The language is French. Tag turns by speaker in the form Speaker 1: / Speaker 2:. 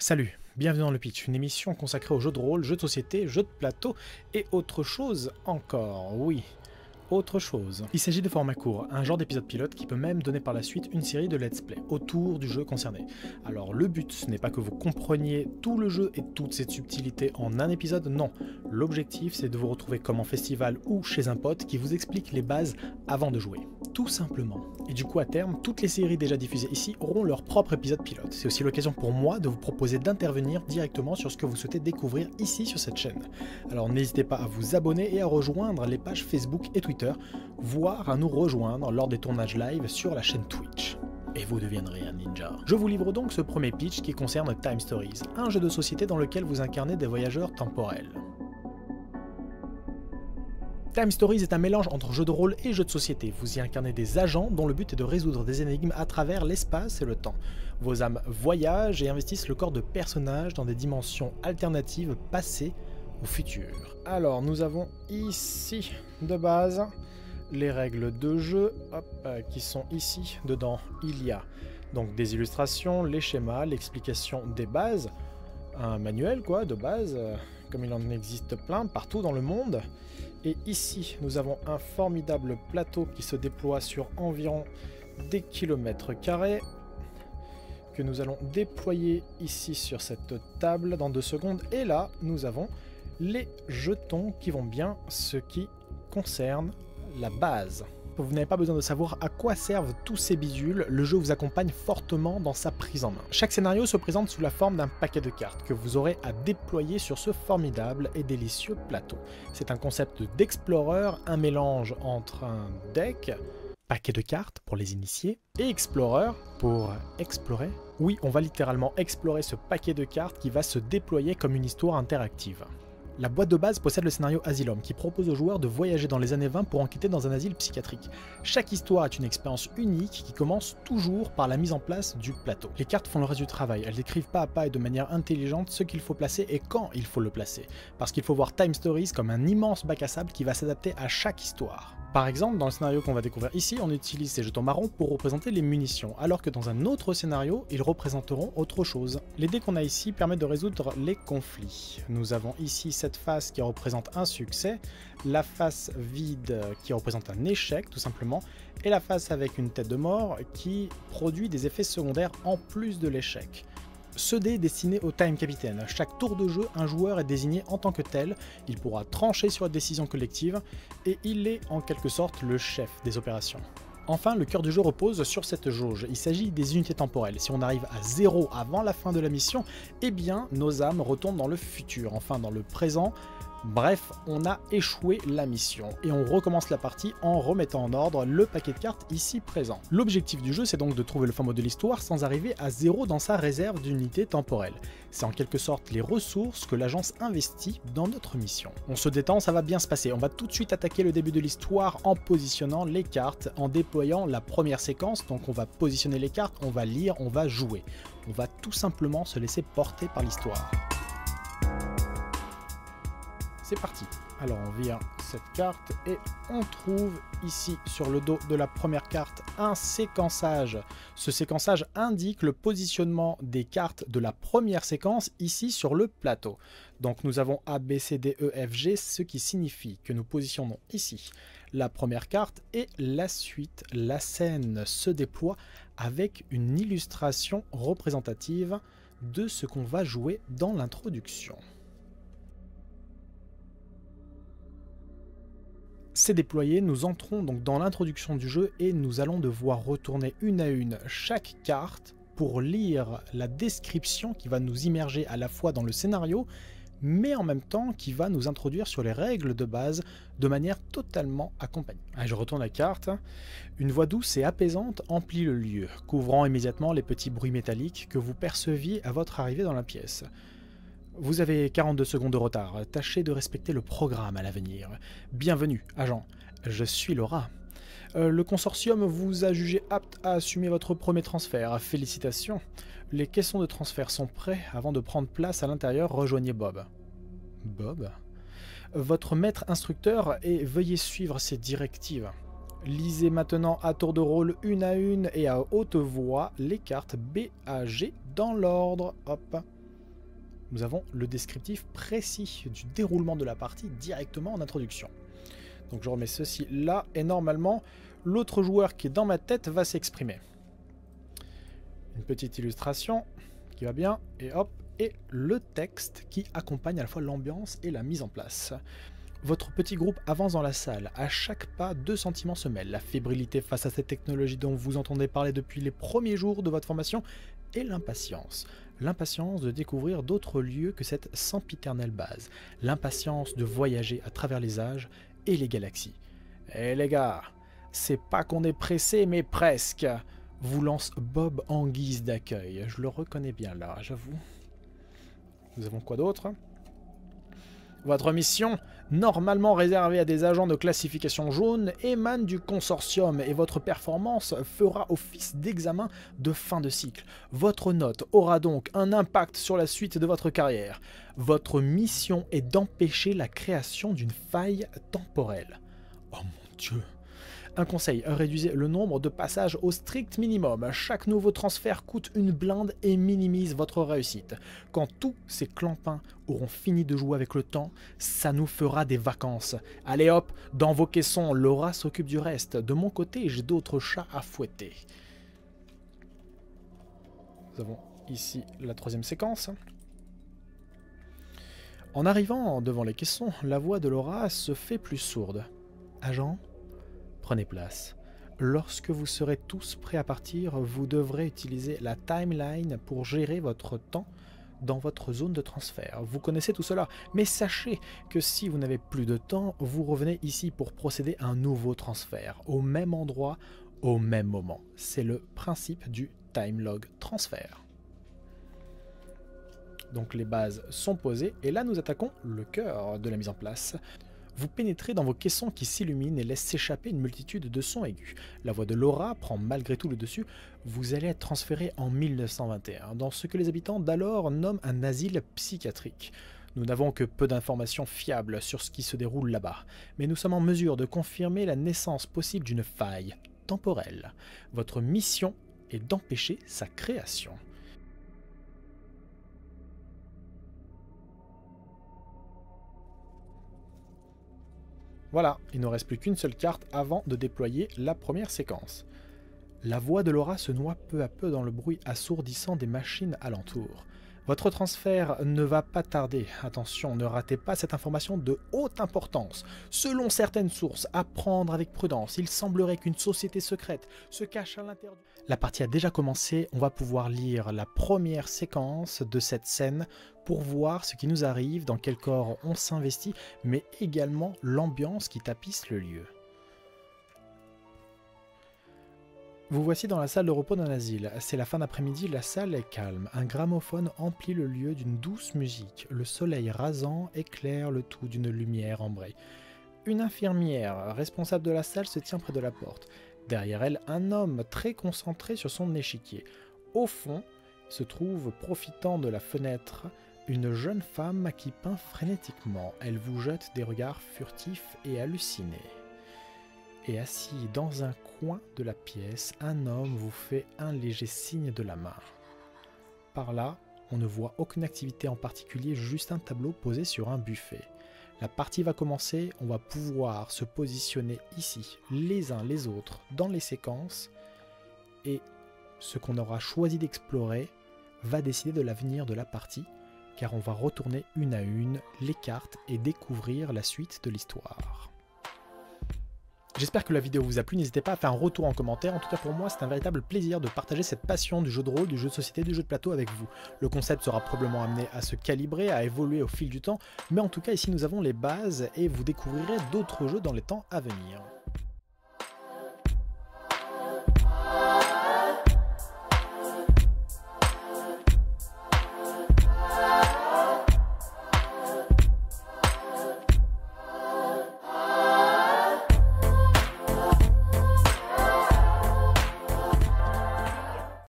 Speaker 1: Salut, bienvenue dans le Pitch, une émission consacrée aux jeux de rôle, jeux de société, jeux de plateau et autre chose encore, oui. Autre chose. Il s'agit de format court, un genre d'épisode pilote qui peut même donner par la suite une série de let's play autour du jeu concerné. Alors le but, ce n'est pas que vous compreniez tout le jeu et toute cette subtilité en un épisode, non. L'objectif, c'est de vous retrouver comme en festival ou chez un pote qui vous explique les bases avant de jouer. Tout simplement. Et du coup, à terme, toutes les séries déjà diffusées ici auront leur propre épisode pilote. C'est aussi l'occasion pour moi de vous proposer d'intervenir directement sur ce que vous souhaitez découvrir ici sur cette chaîne. Alors n'hésitez pas à vous abonner et à rejoindre les pages Facebook et Twitter, voire à nous rejoindre lors des tournages live sur la chaîne Twitch. Et vous deviendrez un ninja. Je vous livre donc ce premier pitch qui concerne Time Stories, un jeu de société dans lequel vous incarnez des voyageurs temporels. Time Stories est un mélange entre jeu de rôle et jeu de société. Vous y incarnez des agents dont le but est de résoudre des énigmes à travers l'espace et le temps. Vos âmes voyagent et investissent le corps de personnages dans des dimensions alternatives passées ou futures. Alors nous avons ici de base les règles de jeu qui sont ici. Dedans il y a donc des illustrations, les schémas, l'explication des bases, un manuel de base, comme il en existe plein partout dans le monde. Et ici, nous avons un formidable plateau qui se déploie sur environ des kilomètres carrés, que nous allons déployer ici sur cette table dans 2 secondes. Et là, nous avons les jetons qui vont bien, ce qui concerne la base. Vous n'avez pas besoin de savoir à quoi servent tous ces bidules, le jeu vous accompagne fortement dans sa prise en main. Chaque scénario se présente sous la forme d'un paquet de cartes que vous aurez à déployer sur ce formidable et délicieux plateau. C'est un concept d'Explorer, un mélange entre un deck, paquet de cartes pour les initiés, et Explorer pour explorer. Oui, on va littéralement explorer ce paquet de cartes qui va se déployer comme une histoire interactive. La boîte de base possède le scénario Asylum, qui propose aux joueurs de voyager dans les années 20 pour enquêter dans un asile psychiatrique. Chaque histoire est une expérience unique qui commence toujours par la mise en place du plateau. Les cartes font le reste du travail, elles décrivent pas à pas et de manière intelligente ce qu'il faut placer et quand il faut le placer. Parce qu'il faut voir Time Stories comme un immense bac à sable qui va s'adapter à chaque histoire. Par exemple, dans le scénario qu'on va découvrir ici, on utilise ces jetons marrons pour représenter les munitions, alors que dans un autre scénario, ils représenteront autre chose. Les dés qu'on a ici permettent de résoudre les conflits. Nous avons ici cette face qui représente un succès, la face vide qui représente un échec tout simplement, et la face avec une tête de mort qui produit des effets secondaires en plus de l'échec. Ce dé est destiné au Time Capitaine. Chaque tour de jeu, un joueur est désigné en tant que tel, il pourra trancher sur la décision collective, et il est en quelque sorte le chef des opérations. Enfin, le cœur du jeu repose sur cette jauge. Il s'agit des unités temporelles. Si on arrive à 0 avant la fin de la mission, eh bien nos âmes retournent dans le futur, enfin dans le présent. Bref, on a échoué la mission et on recommence la partie en remettant en ordre le paquet de cartes ici présent. L'objectif du jeu, c'est donc de trouver le fin mot de l'histoire sans arriver à 0 dans sa réserve d'unités temporelles. C'est en quelque sorte les ressources que l'agence investit dans notre mission. On se détend, ça va bien se passer. On va tout de suite attaquer le début de l'histoire en positionnant les cartes, en déployant la première séquence. Donc on va positionner les cartes, on va lire, on va jouer. On va tout simplement se laisser porter par l'histoire. C'est parti. Alors on vire cette carte et on trouve ici sur le dos de la première carte un séquençage. Ce séquençage indique le positionnement des cartes de la première séquence ici sur le plateau. Donc nous avons A, B, C, D, E, F, G, ce qui signifie que nous positionnons ici la première carte et la suite, la scène se déploie avec une illustration représentative de ce qu'on va jouer dans l'introduction. C'est déployé, nous entrons donc dans l'introduction du jeu et nous allons devoir retourner une à une chaque carte pour lire la description qui va nous immerger à la fois dans le scénario, mais en même temps qui va nous introduire sur les règles de base de manière totalement accompagnée. Allez, je retourne la carte. Une voix douce et apaisante emplit le lieu, couvrant immédiatement les petits bruits métalliques que vous perceviez à votre arrivée dans la pièce. Vous avez 42 secondes de retard, tâchez de respecter le programme à l'avenir. Bienvenue, agent, je suis Laura. Le consortium vous a jugé apte à assumer votre premier transfert, félicitations. Les caissons de transfert sont prêts, avant de prendre place à l'intérieur, rejoignez Bob. Bob ? Votre maître instructeur et veuillez suivre ses directives. Lisez maintenant à tour de rôle une à une et à haute voix les cartes B à G dans l'ordre. Hop. nous avons le descriptif précis du déroulement de la partie directement en introduction. Donc je remets ceci là, et normalement, l'autre joueur qui est dans ma tête va s'exprimer. Une petite illustration qui va bien, et hop, et le texte qui accompagne à la fois l'ambiance et la mise en place. Votre petit groupe avance dans la salle. À chaque pas, deux sentiments se mêlent. La fébrilité face à cette technologie dont vous entendez parler depuis les premiers jours de votre formation et l'impatience. L'impatience de découvrir d'autres lieux que cette sempiternelle base. L'impatience de voyager à travers les âges et les galaxies. Eh les gars, c'est pas qu'on est pressé, mais presque. Vous lance Bob en guise d'accueil. Je le reconnais bien là, j'avoue. Nous avons quoi d'autre ? Votre mission, normalement réservée à des agents de classification jaune, émane du consortium et votre performance fera office d'examen de fin de cycle. Votre note aura donc un impact sur la suite de votre carrière. Votre mission est d'empêcher la création d'une faille temporelle. Oh mon Dieu! Un conseil, réduisez le nombre de passages au strict minimum. Chaque nouveau transfert coûte une blinde et minimise votre réussite. Quand tous ces clampins auront fini de jouer avec le temps, ça nous fera des vacances. Allez hop, dans vos caissons, Laura s'occupe du reste. De mon côté, j'ai d'autres chats à fouetter. Nous avons ici la troisième séquence. En arrivant devant les caissons, la voix de Laura se fait plus sourde. Agent ? Prenez place. Lorsque vous serez tous prêts à partir, vous devrez utiliser la timeline pour gérer votre temps dans votre zone de transfert. Vous connaissez tout cela, mais sachez que si vous n'avez plus de temps, vous revenez ici pour procéder à un nouveau transfert, au même endroit, au même moment. C'est le principe du time log transfert. Donc les bases sont posées, et là nous attaquons le cœur de la mise en place. Vous pénétrez dans vos caissons qui s'illuminent et laissent s'échapper une multitude de sons aigus. La voix de Laura prend malgré tout le dessus. Vous allez être transféré en 1921, dans ce que les habitants d'alors nomment un asile psychiatrique. Nous n'avons que peu d'informations fiables sur ce qui se déroule là-bas, mais nous sommes en mesure de confirmer la naissance possible d'une faille temporelle. Votre mission est d'empêcher sa création. Voilà, il ne reste plus qu'une seule carte avant de déployer la première séquence. La voix de Laura se noie peu à peu dans le bruit assourdissant des machines alentour. Votre transfert ne va pas tarder. Attention, ne ratez pas cette information de haute importance. Selon certaines sources, à prendre avec prudence, il semblerait qu'une société secrète se cache à l'intérieur. La partie a déjà commencé, on va pouvoir lire la première séquence de cette scène pour voir ce qui nous arrive, dans quel corps on s'investit, mais également l'ambiance qui tapisse le lieu. Vous voici dans la salle de repos d'un asile. C'est la fin d'après-midi, la salle est calme. Un gramophone emplit le lieu d'une douce musique. Le soleil rasant éclaire le tout d'une lumière ambrée. Une infirmière responsable de la salle se tient près de la porte. Derrière elle, un homme très concentré sur son échiquier. Au fond, se trouve, profitant de la fenêtre, une jeune femme qui peint frénétiquement. Elle vous jette des regards furtifs et hallucinés. Et assis dans un coin de la pièce, un homme vous fait un léger signe de la main. Par là, on ne voit aucune activité en particulier, juste un tableau posé sur un buffet. La partie va commencer, on va pouvoir se positionner ici, les uns les autres, dans les séquences, et ce qu'on aura choisi d'explorer va décider de l'avenir de la partie, car on va retourner une à une les cartes et découvrir la suite de l'histoire. J'espère que la vidéo vous a plu, n'hésitez pas à faire un retour en commentaire. En tout cas pour moi c'est un véritable plaisir de partager cette passion du jeu de rôle, du jeu de société, du jeu de plateau avec vous. Le concept sera probablement amené à se calibrer, à évoluer au fil du temps, mais en tout cas ici nous avons les bases et vous découvrirez d'autres jeux dans les temps à venir.